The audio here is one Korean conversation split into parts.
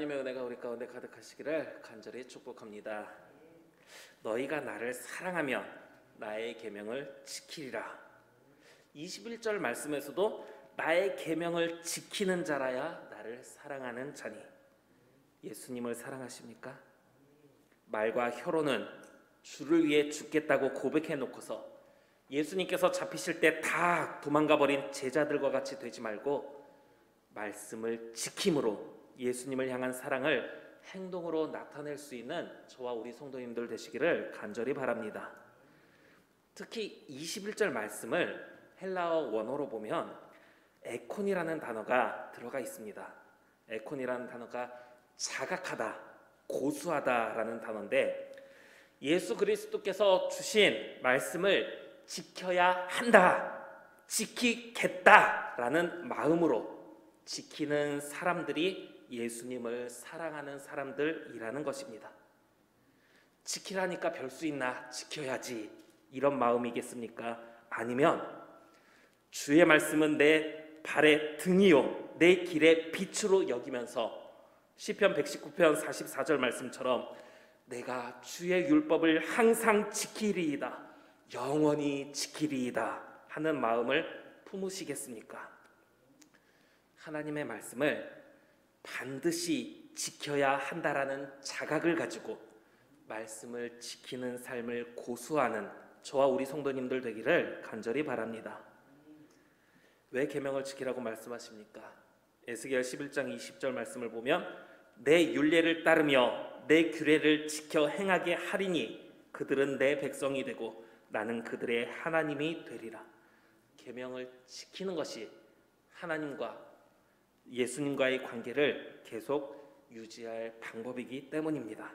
하나님의 은혜가 우리 가운데 가득하시기를 간절히 축복합니다. 너희가 나를 사랑하면 나의 계명을 지키리라. 21절 말씀에서도 나의 계명을 지키는 자라야 나를 사랑하는 자니. 예수님을 사랑하십니까? 말과 혀로는 주를 위해 죽겠다고 고백해 놓고서 예수님께서 잡히실 때 다 도망가 버린 제자들과 같이 되지 말고 말씀을 지킴으로 예수님을 향한 사랑을 행동으로 나타낼 수 있는 저와 우리 성도님들 되시기를 간절히 바랍니다. 특히 21절 말씀을 헬라어 원어로 보면 에콘이라는 단어가 들어가 있습니다. 에콘이라는 단어가 자각하다, 고수하다라는 단어인데, 예수 그리스도께서 주신 말씀을 지켜야 한다, 지키겠다라는 마음으로 지키는 사람들이 예수님을 사랑하는 사람들이라는 것입니다. 지키라니까 별 수 있나, 지켜야지, 이런 마음이겠습니까? 아니면 주의 말씀은 내 발의 등이요 내 길의 빛으로 여기면서 시편 119편 44절 말씀처럼 내가 주의 율법을 항상 지키리이다, 영원히 지키리이다 하는 마음을 품으시겠습니까? 하나님의 말씀을 반드시 지켜야 한다라는 자각을 가지고 말씀을 지키는 삶을 고수하는 저와 우리 성도님들 되기를 간절히 바랍니다. 왜 계명을 지키라고 말씀하십니까? 에스겔 11장 20절 말씀을 보면 내 율례를 따르며 내 규례를 지켜 행하게 하리니 그들은 내 백성이 되고 나는 그들의 하나님이 되리라. 계명을 지키는 것이 하나님과 예수님과의 관계를 계속 유지할 방법이기 때문입니다.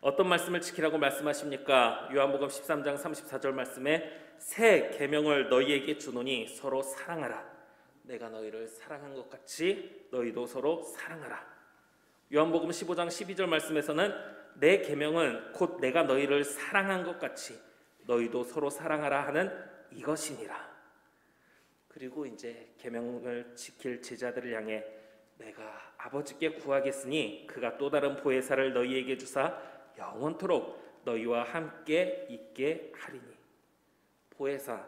어떤 말씀을 지키라고 말씀하십니까? 요한복음 13장 34절 말씀에 새 계명을 너희에게 주노니 서로 사랑하라. 내가 너희를 사랑한 것 같이 너희도 서로 사랑하라. 요한복음 15장 12절 말씀에서는 내 계명은 곧 내가 너희를 사랑한 것 같이 너희도 서로 사랑하라 하는 이것이니라. 그리고 이제 계명을 지킬 제자들을 향해 내가 아버지께 구하겠으니 그가 또 다른 보혜사를 너희에게 주사 영원토록 너희와 함께 있게 하리니. 보혜사,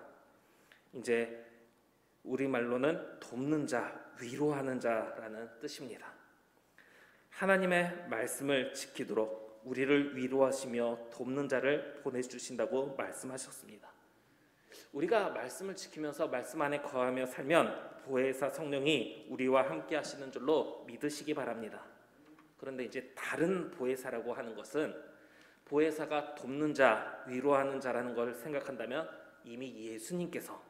이제 우리말로는 돕는 자, 위로하는 자라는 뜻입니다. 하나님의 말씀을 지키도록 우리를 위로하시며 돕는 자를 보내주신다고 말씀하셨습니다. 우리가 말씀을 지키면서 말씀 안에 거하며 살면 보혜사 성령이 우리와 함께 하시는 줄로 믿으시기 바랍니다. 그런데 이제 다른 보혜사라고 하는 것은 보혜사가 돕는 자, 위로하는 자라는 걸 생각한다면 이미 예수님께서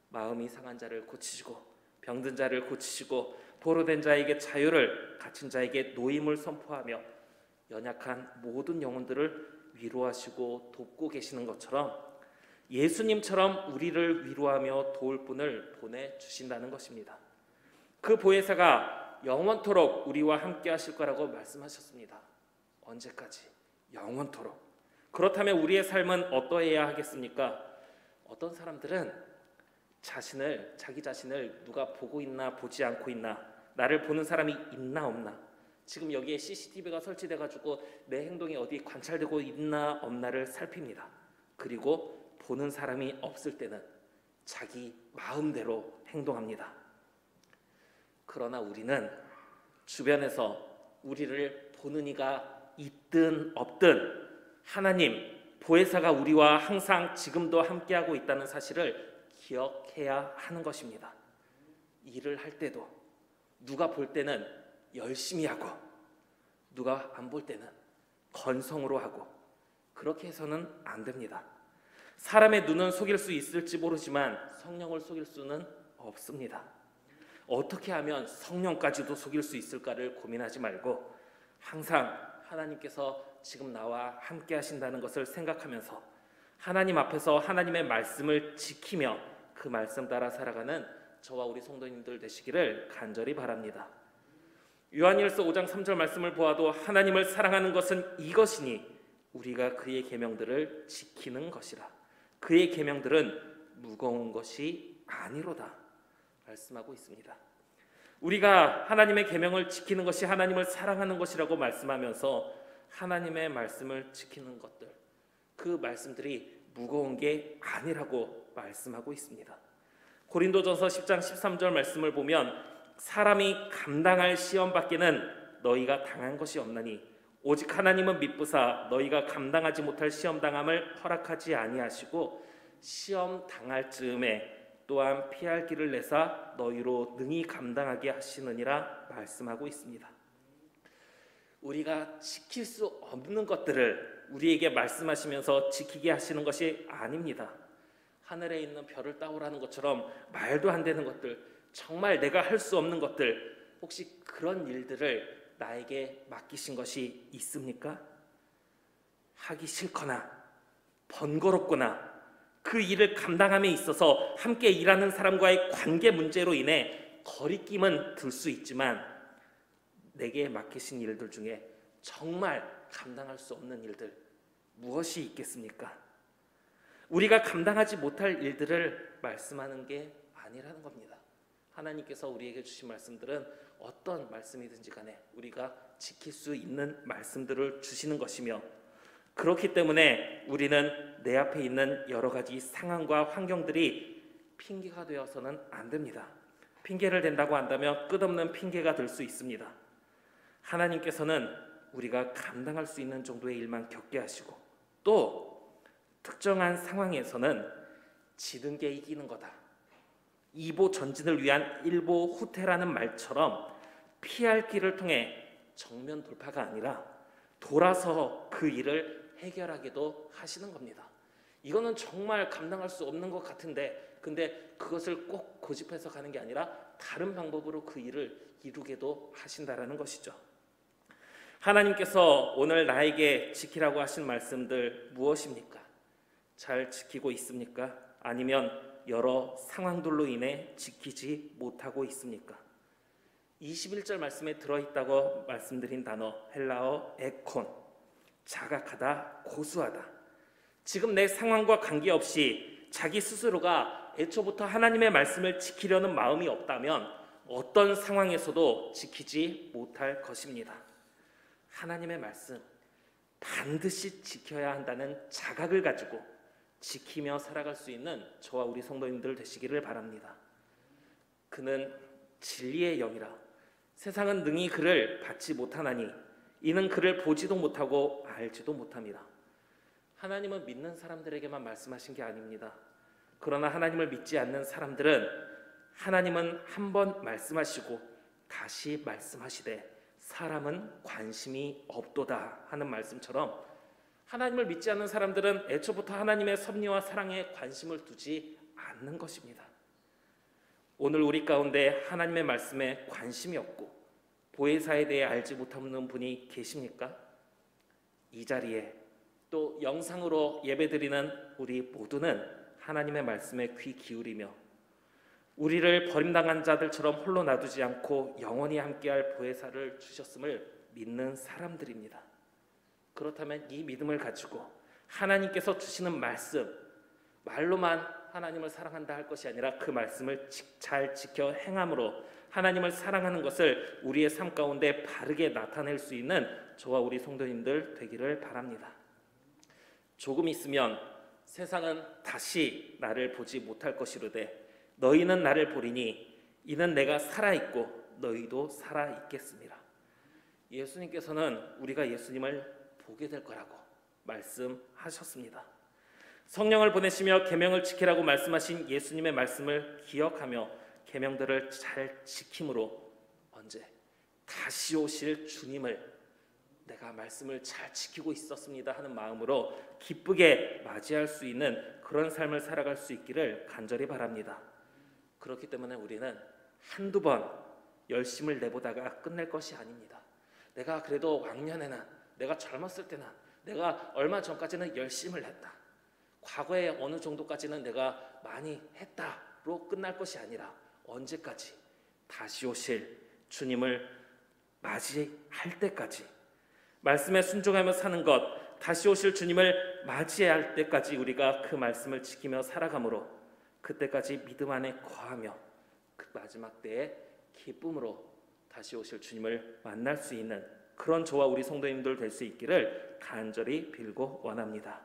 마음이 상한 자를 고치시고 병든 자를 고치시고 포로된 자에게 자유를, 갇힌 자에게 노임을 선포하며 연약한 모든 영혼들을 위로하시고 돕고 계시는 것처럼 예수님처럼 우리를 위로하며 도울 분을 보내주신다는 것입니다. 그 보혜사가 영원토록 우리와 함께 하실 거라고 말씀하셨습니다. 언제까지? 영원토록. 그렇다면 우리의 삶은 어떠해야 하겠습니까? 어떤 사람들은 자기 자신을 누가 보고 있나 보지 않고 있나, 나를 보는 사람이 있나 없나, 지금 여기에 CCTV가 설치돼가지고 내 행동이 어디 관찰되고 있나 없나를 살핍니다. 그리고 보는 사람이 없을 때는 자기 마음대로 행동합니다. 그러나 우리는 주변에서 우리를 보는 이가 있든 없든 하나님, 보혜사가 우리와 항상 지금도 함께하고 있다는 사실을 기억해야 하는 것입니다. 일을 할 때도 누가 볼 때는 열심히 하고 누가 안 볼 때는 건성으로 하고, 그렇게 해서는 안 됩니다. 사람의 눈은 속일 수 있을지 모르지만 성령을 속일 수는 없습니다. 어떻게 하면 성령까지도 속일 수 있을까를 고민하지 말고 항상 하나님께서 지금 나와 함께 하신다는 것을 생각하면서 하나님 앞에서 하나님의 말씀을 지키며 그 말씀 따라 살아가는 저와 우리 성도님들 되시기를 간절히 바랍니다. 요한일서 5장 3절 말씀을 보아도 하나님을 사랑하는 것은 이것이니 우리가 그의 계명들을 지키는 것이라. 그의 계명들은 무거운 것이 아니로다 말씀하고 있습니다. 우리가 하나님의 계명을 지키는 것이 하나님을 사랑하는 것이라고 말씀하면서 하나님의 말씀을 지키는 것들, 그 말씀들이 무거운 게 아니라고 말씀하고 있습니다. 고린도전서 10장 13절 말씀을 보면 사람이 감당할 시험 밖에는 너희가 당한 것이 없나니 오직 하나님은 미쁘사 너희가 감당하지 못할 시험 당함을 허락하지 아니하시고 시험 당할 즈음에 또한 피할 길을 내사 너희로 능히 감당하게 하시느니라 말씀하고 있습니다. 우리가 지킬 수 없는 것들을 우리에게 말씀하시면서 지키게 하시는 것이 아닙니다. 하늘에 있는 별을 따오라는 것처럼 말도 안 되는 것들, 정말 내가 할 수 없는 것들, 혹시 그런 일들을 나에게 맡기신 것이 있습니까? 하기 싫거나 번거롭거나 그 일을 감당함에 있어서 함께 일하는 사람과의 관계 문제로 인해 거리낌은 들 수 있지만 내게 맡기신 일들 중에 정말 감당할 수 없는 일들 무엇이 있겠습니까? 우리가 감당하지 못할 일들을 말씀하는 게 아니라는 겁니다. 하나님께서 우리에게 주신 말씀들은 어떤 말씀이든지 간에 우리가 지킬 수 있는 말씀들을 주시는 것이며, 그렇기 때문에 우리는 내 앞에 있는 여러 가지 상황과 환경들이 핑계가 되어서는 안 됩니다. 핑계를 댄다고 한다면 끝없는 핑계가 될 수 있습니다. 하나님께서는 우리가 감당할 수 있는 정도의 일만 겪게 하시고, 또 특정한 상황에서는 지는 게 이기는 거다, 이보 전진을 위한 일보 후퇴라는 말처럼 피할 길을 통해 정면 돌파가 아니라 돌아서 그 일을 해결하기도 하시는 겁니다. 이거는 정말 감당할 수 없는 것 같은데, 근데 그것을 꼭 고집해서 가는 게 아니라 다른 방법으로 그 일을 이루게도 하신다라는 것이죠. 하나님께서 오늘 나에게 지키라고 하신 말씀들 무엇입니까? 잘 지키고 있습니까? 아니면 여러 상황들로 인해 지키지 못하고 있습니까? 21절 말씀에 들어있다고 말씀드린 단어 헬라어 에콘, 자각하다, 고수하다. 지금 내 상황과 관계없이 자기 스스로가 애초부터 하나님의 말씀을 지키려는 마음이 없다면 어떤 상황에서도 지키지 못할 것입니다. 하나님의 말씀 반드시 지켜야 한다는 자각을 가지고 지키며 살아갈 수 있는 저와 우리 성도님들 되시기를 바랍니다. 그는 진리의 영이라 세상은 능히 그를 받지 못하나니 이는 그를 보지도 못하고 알지도 못함이라. 하나님은 믿는 사람들에게만 말씀하신 게 아닙니다. 그러나 하나님을 믿지 않는 사람들은 하나님은 한 번 말씀하시고 다시 말씀하시되 사람은 관심이 없도다 하는 말씀처럼 하나님을 믿지 않는 사람들은 애초부터 하나님의 섭리와 사랑에 관심을 두지 않는 것입니다. 오늘 우리 가운데 하나님의 말씀에 관심이 없고 보혜사에 대해 알지 못하는 분이 계십니까? 이 자리에 또 영상으로 예배드리는 우리 모두는 하나님의 말씀에 귀 기울이며 우리를 버림당한 자들처럼 홀로 놔두지 않고 영원히 함께할 보혜사를 주셨음을 믿는 사람들입니다. 그렇다면 이 믿음을 가지고 하나님께서 주시는 말씀, 말로만 하나님을 사랑한다 할 것이 아니라 그 말씀을 잘 지켜 행함으로 하나님을 사랑하는 것을 우리의 삶 가운데 바르게 나타낼 수 있는 저와 우리 성도님들 되기를 바랍니다. 조금 있으면 세상은 다시 나를 보지 못할 것이로되 너희는 나를 보리니 이는 내가 살아있고 너희도 살아있겠습니다. 예수님께서는 우리가 예수님을 보게 될 거라고 말씀하셨습니다. 성령을 보내시며 계명을 지키라고 말씀하신 예수님의 말씀을 기억하며 계명들을 잘 지킴으로 언제 다시 오실 주님을 내가 말씀을 잘 지키고 있었습니다 하는 마음으로 기쁘게 맞이할 수 있는 그런 삶을 살아갈 수 있기를 간절히 바랍니다. 그렇기 때문에 우리는 한두 번 열심을 내보다가 끝낼 것이 아닙니다. 내가 그래도 왕년에는, 내가 젊었을 때는, 내가 얼마 전까지는 열심을 했다, 과거에 어느 정도까지는 내가 많이 했다로 끝날 것이 아니라 언제까지? 다시 오실 주님을 맞이할 때까지, 말씀에 순종하며 사는 것, 다시 오실 주님을 맞이할 때까지 우리가 그 말씀을 지키며 살아가므로 그때까지 믿음 안에 거하며 그 마지막 때에 기쁨으로 다시 오실 주님을 만날 수 있는 그런 저와 우리 성도님들 될 수 있기를 간절히 빌고 원합니다.